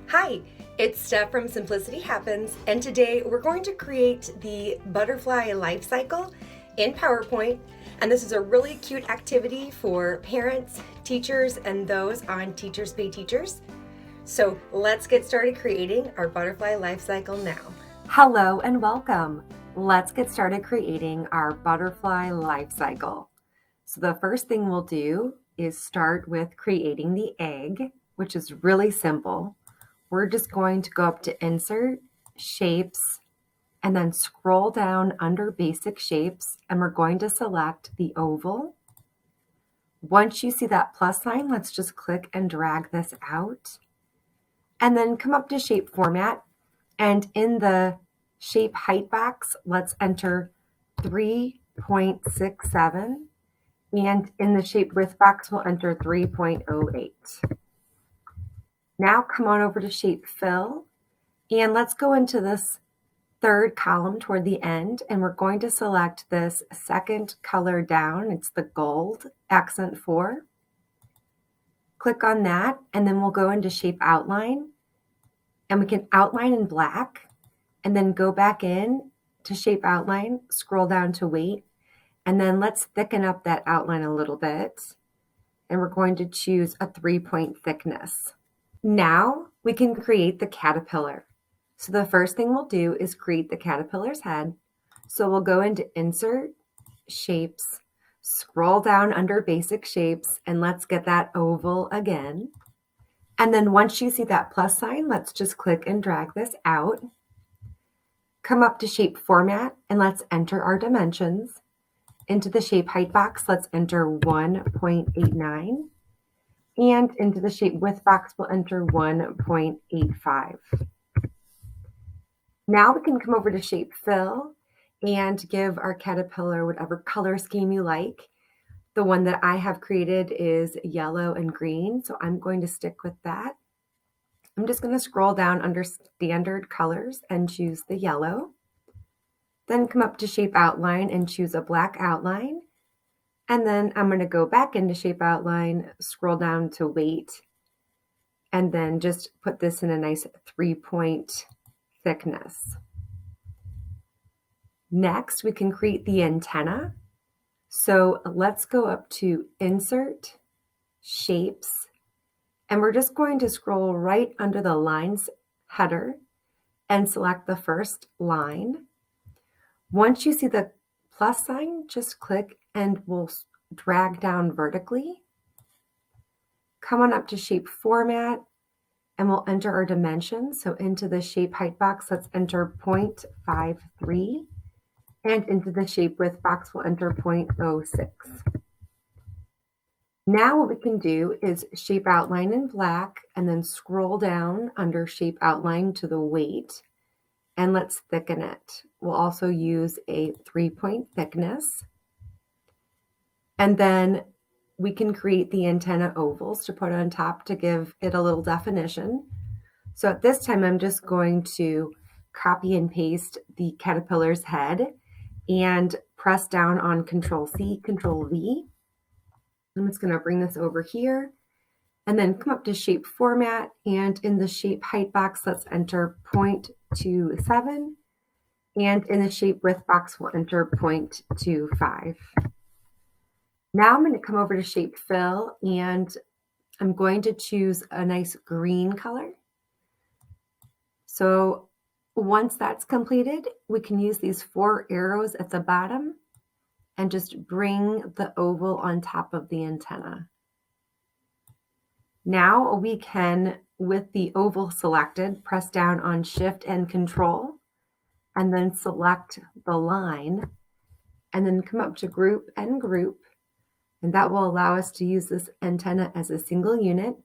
Hi, it's Steph from Simplicity Happens, and today we're going to create the butterfly life cycle in PowerPoint. And this is a really cute activity for parents, teachers, and those on Teachers Pay Teachers. So let's get started creating our butterfly life cycle now. Hello and welcome. Let's get started creating our butterfly life cycle. So the first thing we'll do is start with creating the egg, which is really simple. We're just going to go up to Insert, Shapes, and then scroll down under Basic Shapes, and we're going to select the oval. Once you see that plus sign, let's just click and drag this out. And then come up to Shape Format, and in the shape height box, let's enter 3.67. And in the shape width box, we'll enter 3.08. Now come on over to Shape Fill, and let's go into this third column toward the end, and we're going to select this second color down. It's the gold, accent 4. Click on that, and then we'll go into Shape Outline, and we can outline in black, and then go back in to Shape Outline, scroll down to Weight, and then let's thicken up that outline a little bit. And we're going to choose a 3-point thickness. Now we can create the caterpillar. So the first thing we'll do is create the caterpillar's head. So we'll go into Insert, Shapes, scroll down under Basic Shapes, and let's get that oval again. And then once you see that plus sign, let's just click and drag this out. Come up to Shape Format, and let's enter our dimensions. Into the shape height box, let's enter 1.89. And into the shape width box, we'll enter 1.85. Now we can come over to Shape Fill and give our caterpillar whatever color scheme you like. The one that I have created is yellow and green, so I'm going to stick with that. I'm just going to scroll down under Standard Colors and choose the yellow. Then come up to Shape Outline and choose a black outline. And then I'm going to go back into Shape Outline, scroll down to Weight, and then just put this in a nice 3-point thickness. Next, we can create the antenna. So let's go up to Insert, Shapes, and we're just going to scroll right under the lines header and select the first line. Once you see the plus sign, just click and we'll drag down vertically. Come on up to Shape Format, and we'll enter our dimensions. So into the shape height box, let's enter 0.53. And into the shape width box, we'll enter 0.06. Now what we can do is Shape Outline in black, and then scroll down under Shape Outline to the Weight, and let's thicken it. We'll also use a 3-point thickness. And then we can create the antenna ovals to put on top to give it a little definition. So at this time, I'm just going to copy and paste the caterpillar's head and press down on Control-C, Control-V. I'm just going to bring this over here and then come up to Shape Format, and in the shape height box, let's enter 0.27. And in the shape width box, we'll enter 0.25. Now I'm going to come over to Shape Fill, and I'm going to choose a nice green color. So once that's completed, we can use these 4 arrows at the bottom and just bring the oval on top of the antenna. Now we can, with the oval selected, press down on Shift and Control, and then select the line, and then come up to Group and Group. And that will allow us to use this antenna as a single unit.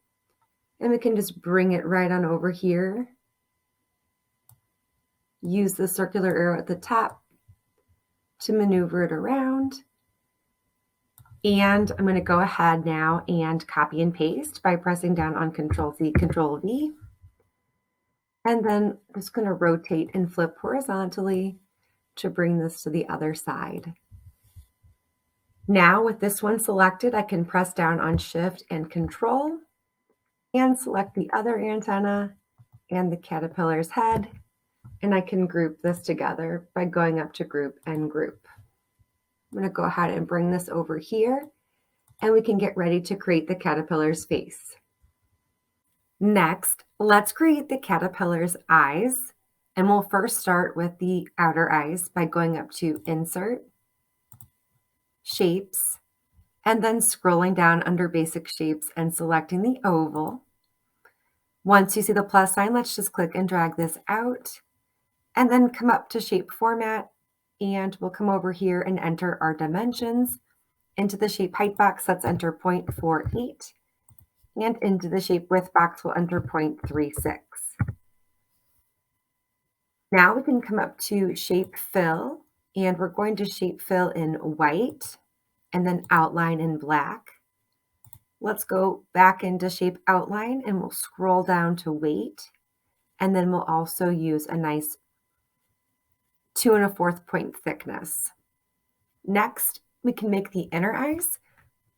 And we can just bring it right on over here. Use the circular arrow at the top to maneuver it around. And I'm going to go ahead now and copy and paste by pressing down on Control-C, Control-V. And then I'm just going to rotate and flip horizontally to bring this to the other side. Now with this one selected, I can press down on Shift and Control and select the other antenna and the caterpillar's head, and I can group this together by going up to group and group. I'm going to go ahead and bring this over here, and we can get ready to create the caterpillar's face. Next, let's create the caterpillar's eyes, and we'll first start with the outer eyes by going up to Insert, Shapes, and then scrolling down under Basic Shapes and selecting the oval. Once you see the plus sign, let's just click and drag this out, and then come up to Shape Format, and we'll come over here and enter our dimensions. Into the shape height box, let's enter 0.48, and into the shape width box, we'll enter 0.36. Now we can come up to Shape Fill, and we're going to Shape Fill in white, and then Outline in black. Let's go back into Shape Outline, and we'll scroll down to Weight, and then we'll also use a nice 2 1/4 point thickness. Next, we can make the inner eyes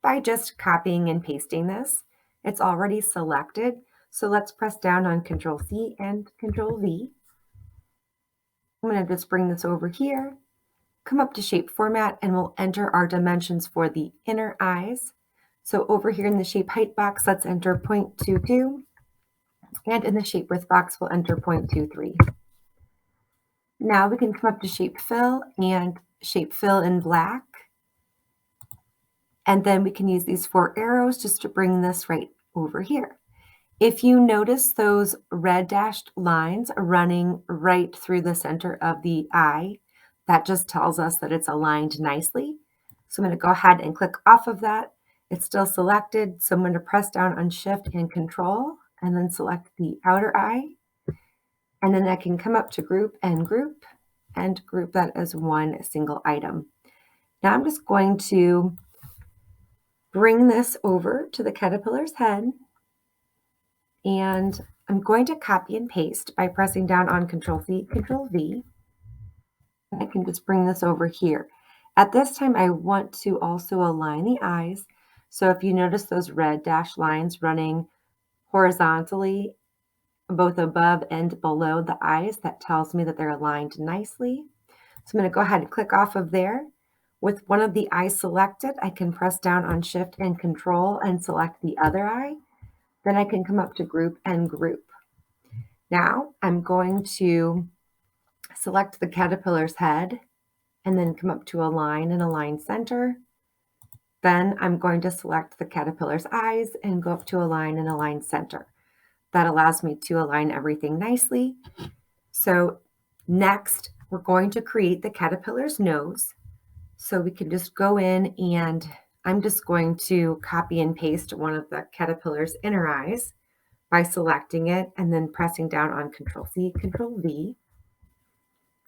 by just copying and pasting this. It's already selected, so let's press down on Control C and Control V. I'm going to just bring this over here, come up to Shape Format, and we'll enter our dimensions for the inner eyes. So over here in the shape height box, let's enter 0.22, and in the shape width box, we'll enter 0.23. Now we can come up to Shape Fill and Shape Fill in black. And then we can use these 4 arrows just to bring this right over here. If you notice those red dashed lines running right through the center of the eye, that just tells us that it's aligned nicely. So I'm going to go ahead and click off of that. It's still selected, so I'm going to press down on Shift and Control, and then select the outer eye. And then I can come up to Group and group that as one single item. Now I'm just going to bring this over to the caterpillar's head, and I'm going to copy and paste by pressing down on Control C, Control V. I can just bring this over here. At this time, I want to also align the eyes. So if you notice those red dashed lines running horizontally, both above and below the eyes, that tells me that they're aligned nicely. So I'm going to go ahead and click off of there. With one of the eyes selected, I can press down on Shift and Control and select the other eye. Then I can come up to Group and Group. Now I'm going to select the caterpillar's head and then come up to Align and Align Center. Then I'm going to select the caterpillar's eyes and go up to Align and Align Center. That allows me to align everything nicely. So next, we're going to create the caterpillar's nose. So we can just go in, and I'm just going to copy and paste one of the caterpillar's inner eyes by selecting it and then pressing down on Control C, Control V.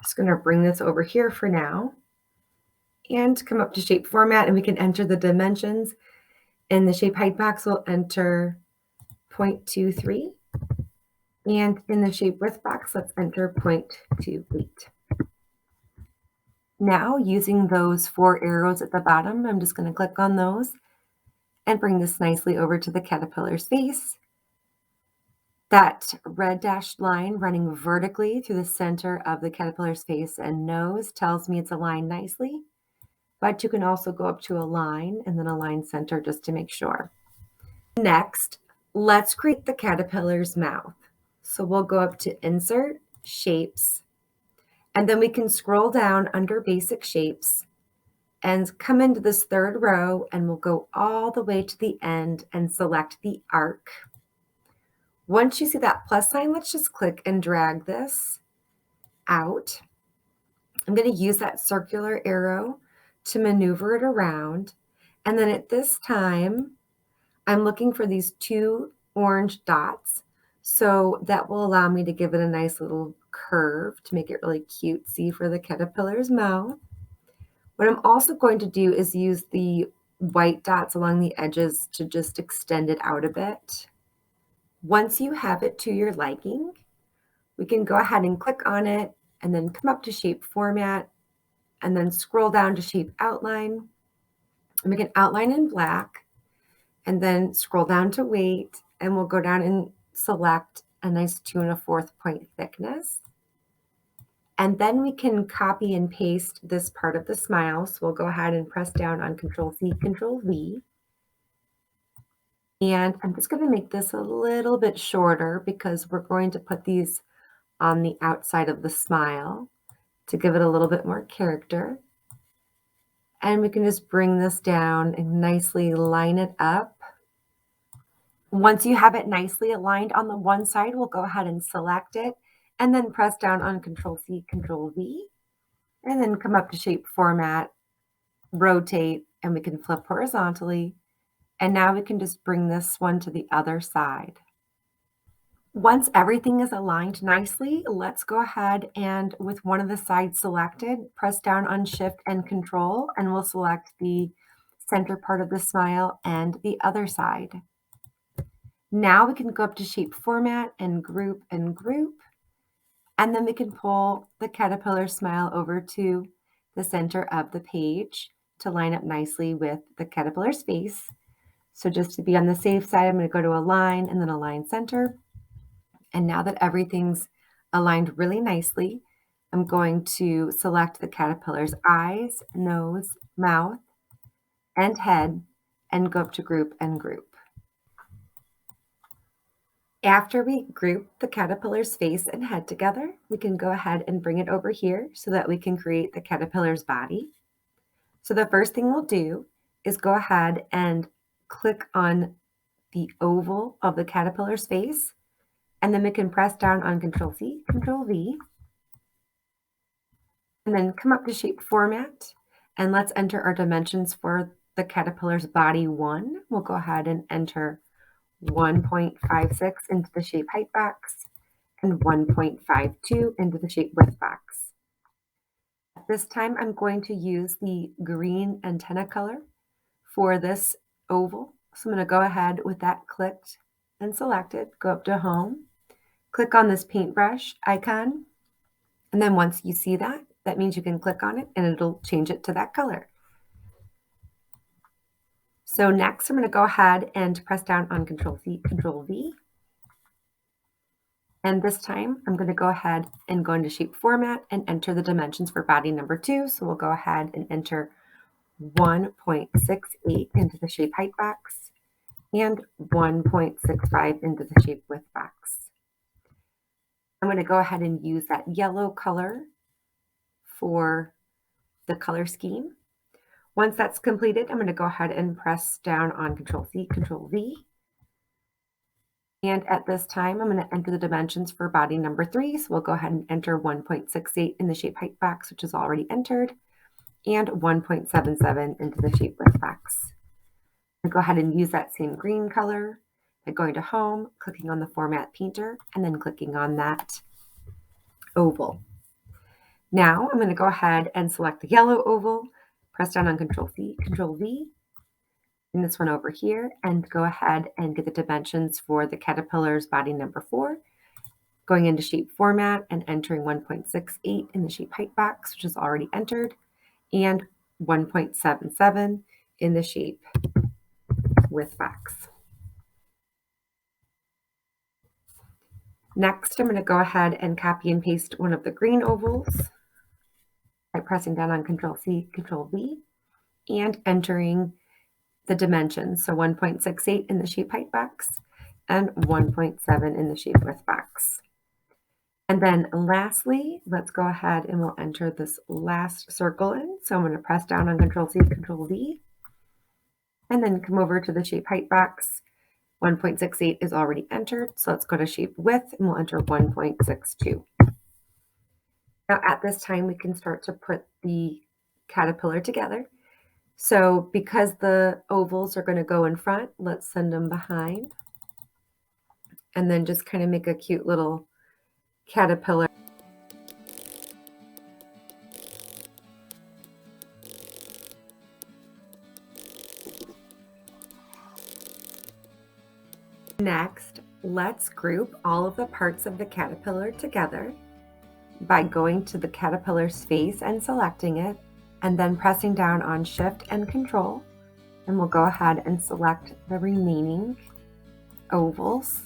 Just going to bring this over here for now and come up to Shape Format, and we can enter the dimensions. In the shape height box, we'll enter 0.23. And in the shape width box, let's enter 0.28. Now, using those 4 arrows at the bottom, I'm just going to click on those and bring this nicely over to the caterpillar's face. That red dashed line running vertically through the center of the caterpillar's face and nose tells me it's aligned nicely, but you can also go up to Align and then Align Center just to make sure. Next, let's create the caterpillar's mouth. So we'll go up to Insert, Shapes, and then we can scroll down under Basic Shapes and come into this 3rd row, and we'll go all the way to the end and select the arc. Once you see that plus sign, let's just click and drag this out. I'm going to use that circular arrow to maneuver it around. And then at this time, I'm looking for these 2 orange dots. So that will allow me to give it a nice little curve to make it really cutesy for the caterpillar's mouth. What I'm also going to do is use the white dots along the edges to just extend it out a bit. Once you have it to your liking, we can go ahead and click on it and then come up to Shape Format and then scroll down to Shape Outline. And we can outline in black and then scroll down to Weight, and we'll go down and select a nice 2 1/4 point thickness. And then we can copy and paste this part of the smile. So we'll go ahead and press down on Control-C, Control-V. And I'm just going to make this a little bit shorter because we're going to put these on the outside of the smile to give it a little bit more character. And we can just bring this down and nicely line it up. Once you have it nicely aligned on the one side, we'll go ahead and select it and then press down on Control-C, Control-V, and then come up to Shape Format, rotate, and we can flip horizontally. And now we can just bring this one to the other side. Once everything is aligned nicely, let's go ahead and with one of the sides selected, press down on Shift and Control, and we'll select the center part of the smile and the other side. Now we can go up to Shape Format and Group, and then we can pull the caterpillar smile over to the center of the page to line up nicely with the caterpillar's face. So just to be on the safe side, I'm going to go to Align and then Align Center. And now that everything's aligned really nicely, I'm going to select the caterpillar's eyes, nose, mouth, and head, and go up to Group and Group. After we group the caterpillar's face and head together, we can go ahead and bring it over here so that we can create the caterpillar's body. So the first thing we'll do is go ahead and click on the oval of the caterpillar's face, and then we can press down on Control-C, Control-V, and then come up to Shape Format, and let's enter our dimensions for the caterpillar's body 1. We'll go ahead and enter 1.56 into the shape height box and 1.52 into the shape width box. At this time, I'm going to use the green antenna color for this oval. So I'm going to go ahead with that clicked and selected, go up to Home, click on this paintbrush icon, and then once you see that, that means you can click on it and it'll change it to that color. So next, I'm going to go ahead and press down on Control-C, Control-V. And this time, I'm going to go ahead and go into Shape Format and enter the dimensions for body number 2. So we'll go ahead and enter 1.68 into the shape height box and 1.65 into the shape width box. I'm going to go ahead and use that yellow color for the color scheme. Once that's completed, I'm going to go ahead and press down on Control-C, Control-V. And at this time, I'm going to enter the dimensions for body number 3. So we'll go ahead and enter 1.68 in the shape height box, which is already entered, and 1.77 into the shape width box. I'll go ahead and use that same green color by going to Home, clicking on the Format Painter, and then clicking on that oval. Now I'm going to go ahead and select the yellow oval, press down on Control-C, Control-V, and this one over here, and go ahead and get the dimensions for the caterpillar's body number 4, going into Shape Format and entering 1.68 in the shape height box, which is already entered, and 1.77 in the shape width box. Next, I'm going to go ahead and copy and paste one of the green ovals by pressing down on Control-C, Control-V, and entering the dimensions. So 1.68 in the shape height box and 1.7 in the shape width box. And then lastly, let's go ahead and we'll enter this last circle in. So I'm going to press down on Control-C, Control-V, and then come over to the shape height box. 1.68 is already entered. So let's go to shape width and we'll enter 1.62. Now at this time, we can start to put the caterpillar together. So because the ovals are going to go in front, let's send them behind and then just kind of make a cute little caterpillar. Next, let's group all of the parts of the caterpillar together by going to the caterpillar's face and selecting it, and then pressing down on Shift and Control, and we'll go ahead and select the remaining ovals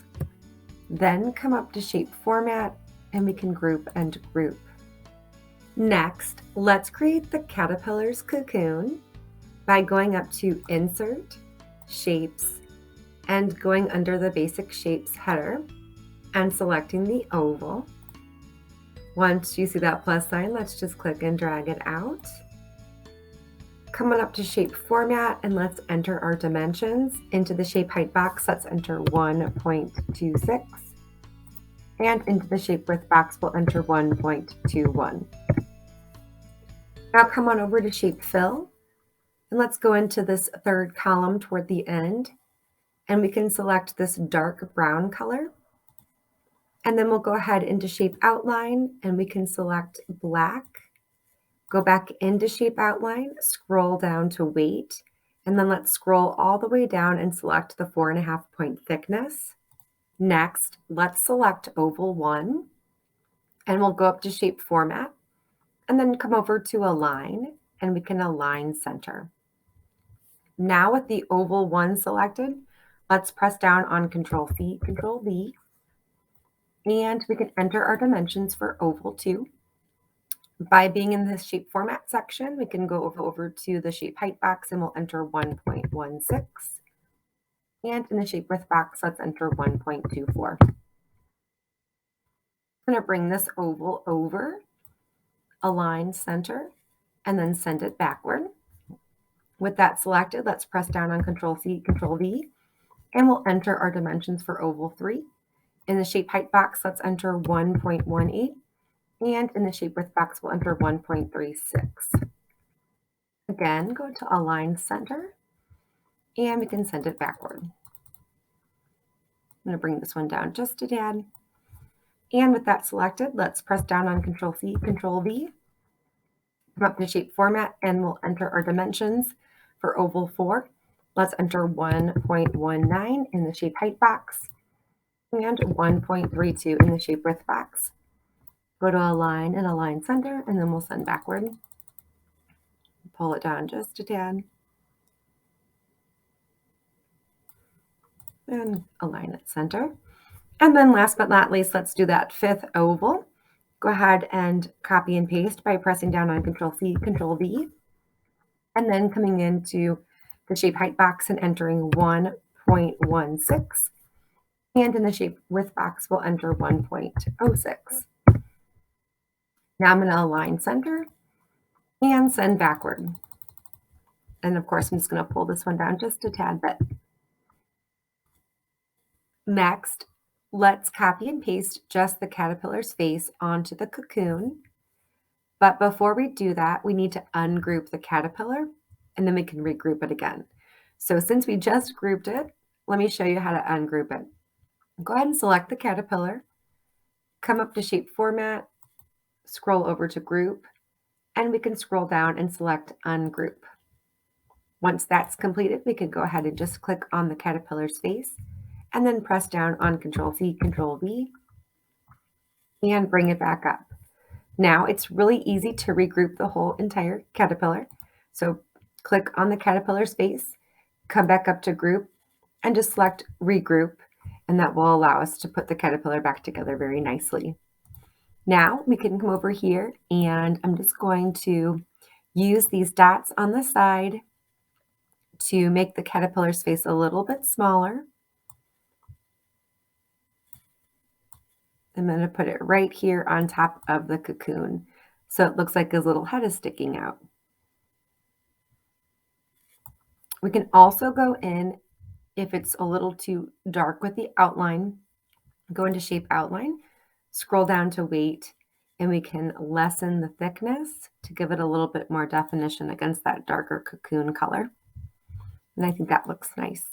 Then come up to Shape Format, and we can group and group. Next, let's create the caterpillar's cocoon by going up to Insert, Shapes, and going under the Basic Shapes header and selecting the oval. Once you see that plus sign, let's just click and drag it out. Come on up to Shape Format, and let's enter our dimensions. Into the Shape Height box, let's enter 1.26. And into the Shape Width box, we'll enter 1.21. Now come on over to Shape Fill, and let's go into this third column toward the end, and we can select this dark brown color. And then we'll go ahead into Shape Outline, and we can select black. Go back into Shape Outline, scroll down to Weight, and then let's scroll all the way down and select the 4.5 point thickness. Next, let's select Oval 1, and we'll go up to Shape Format, and then come over to Align, and we can align center. Now with the Oval 1 selected, let's press down on Control-C, Control-V, and we can enter our dimensions for Oval 2. By being in the Shape Format section, we can go over to the Shape Height box, and we'll enter 1.16. And in the Shape Width box, let's enter 1.24. I'm going to bring this oval over, align center, and then send it backward. With that selected, let's press down on Control-C, Control-V, and we'll enter our dimensions for Oval 3. In the Shape Height box, let's enter 1.18, and in the Shape Width box, we'll enter 1.36. Again, go to Align Center, and we can send it backward. I'm going to bring this one down just a tad. And with that selected, let's press down on Control-C, Control-V, come up to Shape Format, and we'll enter our dimensions for Oval 4. Let's enter 1.19 in the Shape Height box and 1.32 in the Shape Width box. Go to Align and Align Center, and then we'll send backward. Pull it down just a tad. And align it center. And then last but not least, let's do that fifth oval. Go ahead and copy and paste by pressing down on Control-C, Control-V, and then coming into the Shape Height box and entering 1.16. And in the Shape Width box, we'll enter 1.06. Now I'm going to align center and send backward. And of course, I'm just going to pull this one down just a tad bit. Next, let's copy and paste just the caterpillar's face onto the cocoon. But before we do that, we need to ungroup the caterpillar, and then we can regroup it again. So since we just grouped it, let me show you how to ungroup it. Go ahead and select the caterpillar, come up to Shape Format, scroll over to Group, and we can scroll down and select Ungroup. Once that's completed, we can go ahead and just click on the caterpillar's face, and then press down on Control-C, Control-V, and bring it back up. Now it's really easy to regroup the whole entire caterpillar. So click on the caterpillar's face, come back up to Group, and just select Regroup, and that will allow us to put the caterpillar back together very nicely. Now we can come over here, and I'm just going to use these dots on the side to make the caterpillar's face a little bit smaller. I'm going to put it right here on top of the cocoon, so it looks like his little head is sticking out. We can also go in, if it's a little too dark with the outline, go into Shape Outline, scroll down to Weight, and we can lessen the thickness to give it a little bit more definition against that darker cocoon color. And I think that looks nice.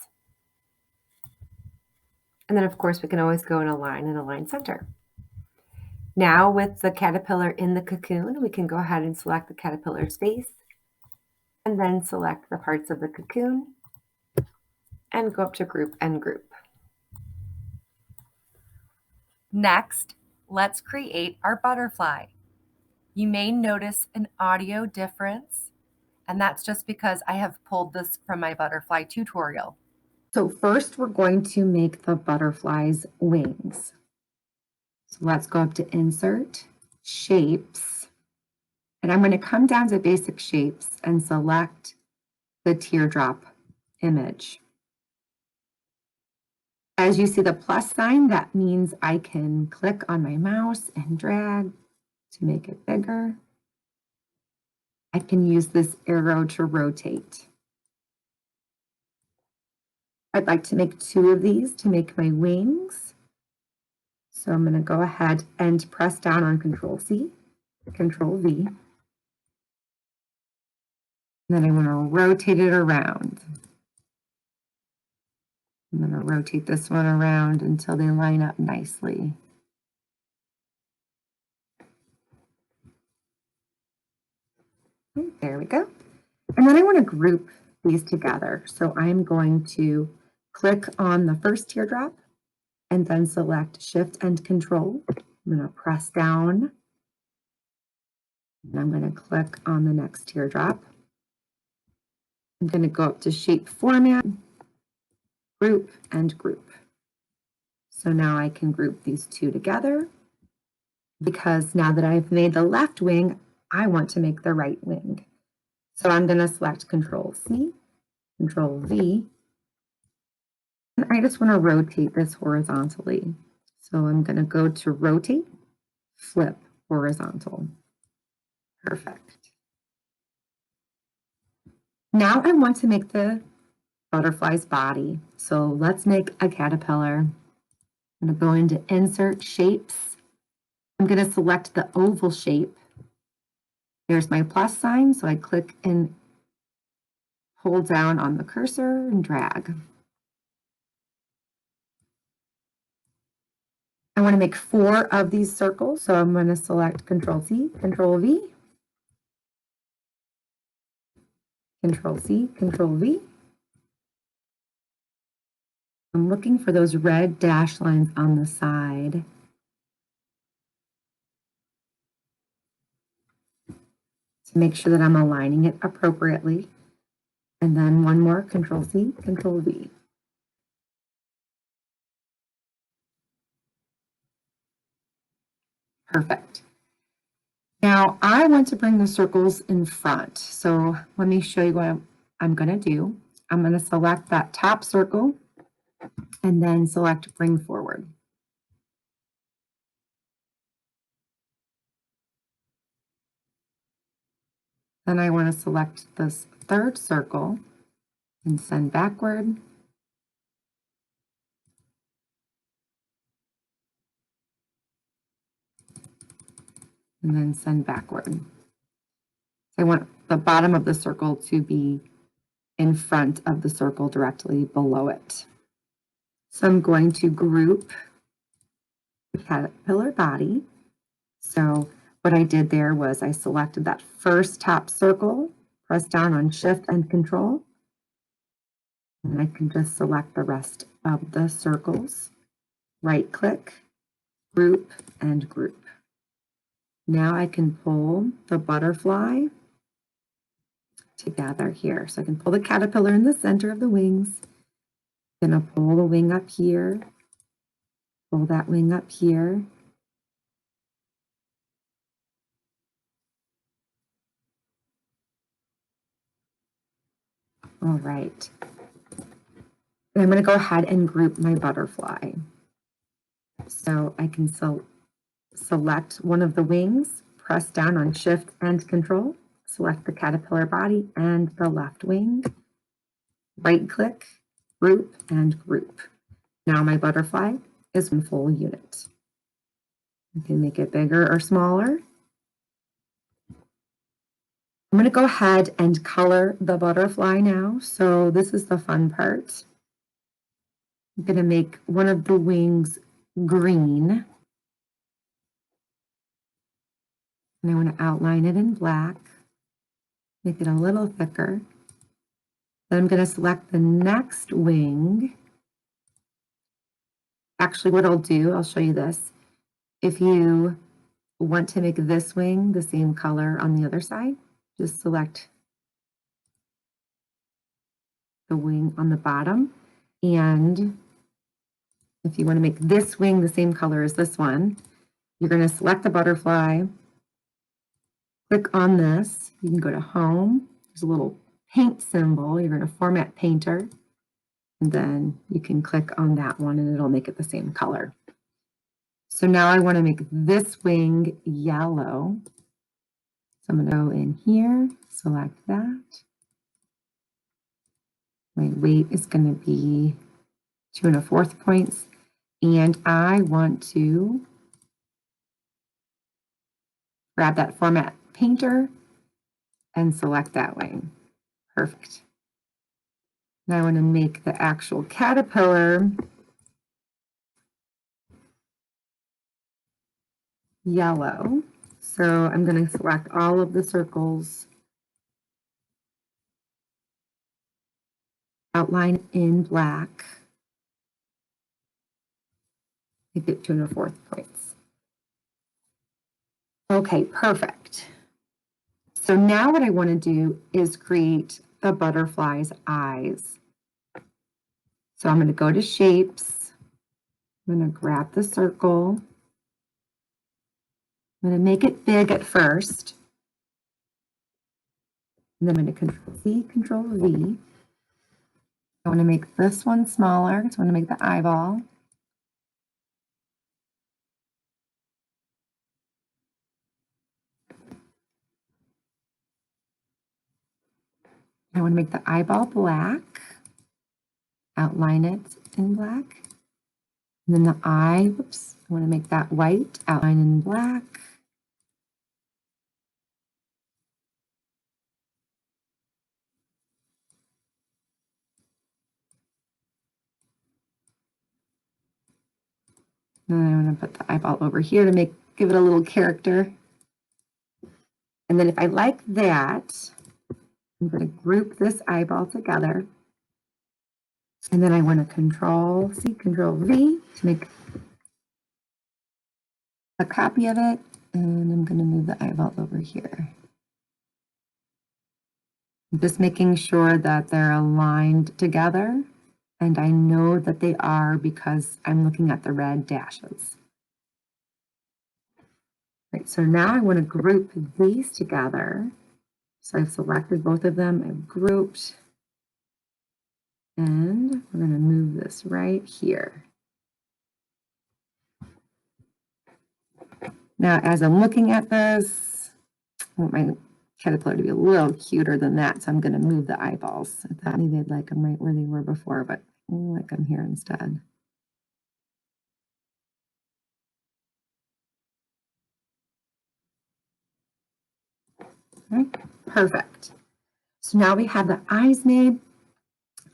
And then of course we can always go and align center. Now with the caterpillar in the cocoon, we can go ahead and select the caterpillar's face, and then select the parts of the cocoon, and go up to Group and Group. Next, let's create our butterfly. You may notice an audio difference, and that's just because I have pulled this from my butterfly tutorial. So first we're going to make the butterfly's wings. So let's go up to Insert, Shapes, and I'm going to come down to Basic Shapes and select the teardrop image. As you see the plus sign, that means I can click on my mouse and drag to make it bigger. I can use this arrow to rotate. I'd like to make 2 of these to make my wings. So I'm going to go ahead and press down on Control C, Control V. And then I want to rotate it around. I'm going to rotate this one around until they line up nicely. There we go. And then I want to group these together. So I'm going to click on the first teardrop and then select Shift and Control. I'm going to press down. And I'm going to click on the next teardrop. I'm going to go up to Shape Format, Group, and Group. So now I can group these 2 together because now that I've made the left wing, I want to make the right wing. So I'm going to select Control C, Control V, and I just want to rotate this horizontally. So I'm going to go to Rotate, Flip, Horizontal. Perfect. Now I want to make the butterfly's body. So let's make a caterpillar. I'm going to go into Insert, Shapes. I'm going to select the oval shape. There's my plus sign, so I click and hold down on the cursor and drag. I want to make 4 of these circles, so I'm going to select Control C, Control V, Control C, Control V. I'm looking for those red dash lines on the side. To make sure that I'm aligning it appropriately. And then one more, Control C, Control V. Perfect. Now I want to bring the circles in front. So let me show you what I'm going to do. I'm going to select that top circle and then select Bring Forward. Then I want to select this third circle and send backward. And then send backward. So I want the bottom of the circle to be in front of the circle directly below it. So I'm going to group the caterpillar body. So what I did there was I selected that first top circle, press down on Shift and Control, and I can just select the rest of the circles, right click, group, and group. Now I can pull the butterfly together here. So I can pull the caterpillar in the center of the wings. I'm going to pull the wing up here, pull that wing up here. All right. And I'm going to go ahead and group my butterfly. So I can select one of the wings, press down on Shift and Control, select the caterpillar body and the left wing, right click, group, and group. Now my butterfly is one full unit. You can make it bigger or smaller. I'm going to go ahead and color the butterfly now. So this is the fun part. I'm going to make one of the wings green. And I want to outline it in black, make it a little thicker. Then I'm going to select the next wing. Actually, what I'll do, I'll show you this. If you want to make this wing the same color on the other side, just select the wing on the bottom And if you want to make this wing the same color as this one, you're going to select the butterfly, click on this. You can go to Home. There's a little paint symbol. You're going to Format Painter. And then you can click on that one and it'll make it the same color. So now I want to make this wing yellow. So I'm going to go in here, select that. My weight is going to be 2 1/4 points. And I want to grab that Format Painter and select that wing. Perfect. Now I want to make the actual caterpillar yellow. So I'm going to select all of the circles, outline in black, make it 2 1/4 points. Okay, perfect. So now what I want to do is create the butterfly's eyes. So I'm going to go to Shapes. I'm going to grab the circle. I'm going to make it big at first. And then I'm going to Control C, Control V. I want to make this one smaller, so I want to make the eyeball. I want to make the eyeball black, outline it in black. And then the eye, whoops, I want to make that white, outline in black. And then I'm going to put the eyeball over here to give it a little character. And then if I like that, I'm going to group this eyeball together. And then I want to Control C, Control V to make a copy of it. And I'm going to move the eyeball over here. I'm just making sure that they're aligned together. And I know that they are because I'm looking at the red dashes. Right, so now I want to group these together. So I've selected both of them, I've grouped, and we're going to move this right here. Now, as I'm looking at this, I want my caterpillar to be a little cuter than that, so I'm going to move the eyeballs. I thought maybe I'd like them right where they were before, but I like them here instead. Okay, perfect. So now we have the eyes made.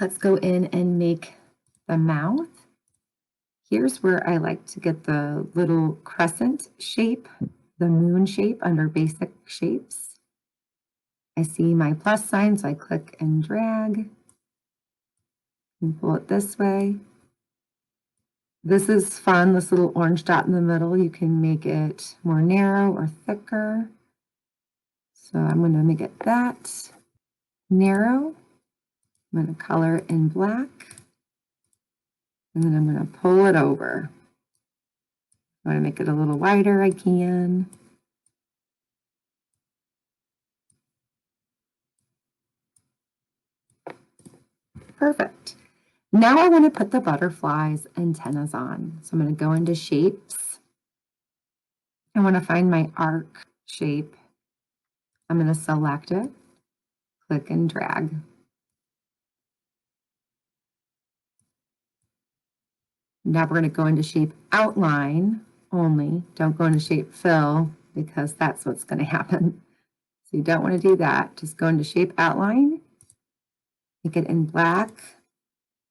Let's go in and make the mouth. Here's where I like to get the little crescent shape, the moon shape under basic shapes. I see my plus sign, so I click and drag and pull it this way. This is fun, this little orange dot in the middle. You can make it more narrow or thicker. So I'm going to make it that narrow. I'm going to color it in black. And then I'm going to pull it over. I want to make it a little wider, I can. Perfect. Now I want to put the butterfly's antennas on. So I'm going to go into Shapes. I want to find my arc shape. I'm going to select it, click and drag. Now we're going to go into Shape Outline only. Don't go into Shape Fill because that's what's going to happen. So you don't want to do that. Just go into Shape Outline, make it in black,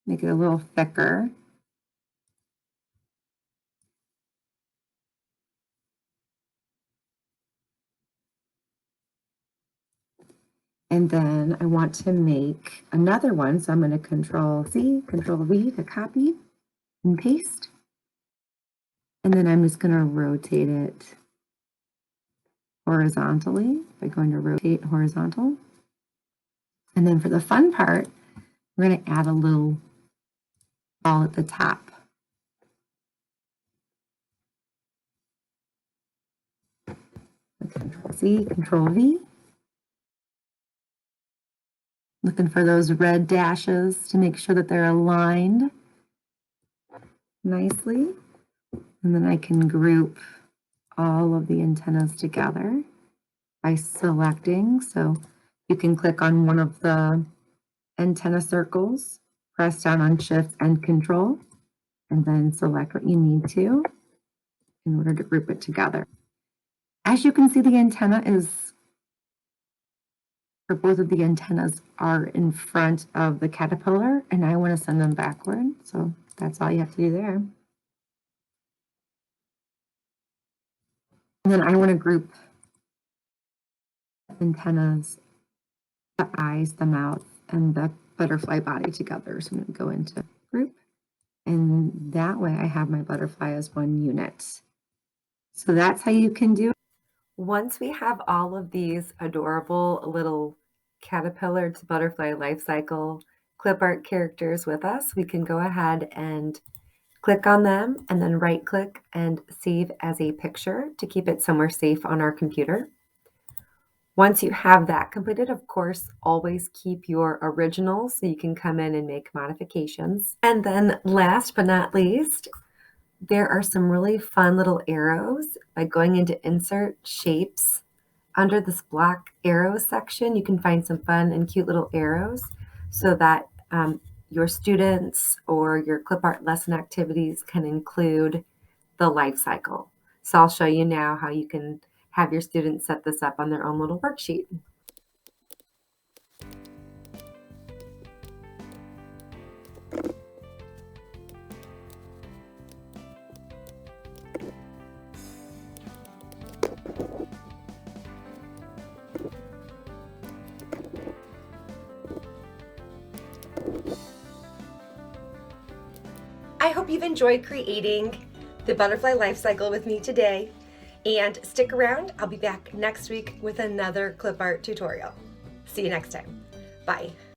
make it a little thicker. And then I want to make another one. So I'm going to Control C, Control V to copy and paste. And then I'm just going to rotate it horizontally by going to Rotate Horizontal. And then for the fun part, we're going to add a little all at the top. Control C, Control V. Looking for those red dashes to make sure that they're aligned nicely. And then I can group all of the antennas together by selecting. So you can click on one of the antenna circles, press down on Shift and Control, and then select what you need to in order to group it together. As you can see, the antenna is, or both of the antennas are in front of the caterpillar, and I want to send them backward. So that's all you have to do there. And then I want to group antennas, the eyes, the mouth, and the butterfly body together. So I'm going to go into group, and that way I have my butterfly as one unit. So that's how you can do it. Once we have all of these adorable little caterpillar to butterfly life cycle clip art characters with us, we can go ahead and click on them and then right click and save as a picture to keep it somewhere safe on our computer. Once you have that completed, of course, always keep your originals so you can come in and make modifications. And then last but not least, there are some really fun little arrows. By going into Insert Shapes, under this block arrows section, you can find some fun and cute little arrows so that your students or your clip art lesson activities can include the life cycle. So I'll show you now how you can have your students set this up on their own little worksheet. I hope you've enjoyed creating the butterfly life cycle with me today, and stick around. I'll be back next week with another clip art tutorial. See you next time. Bye.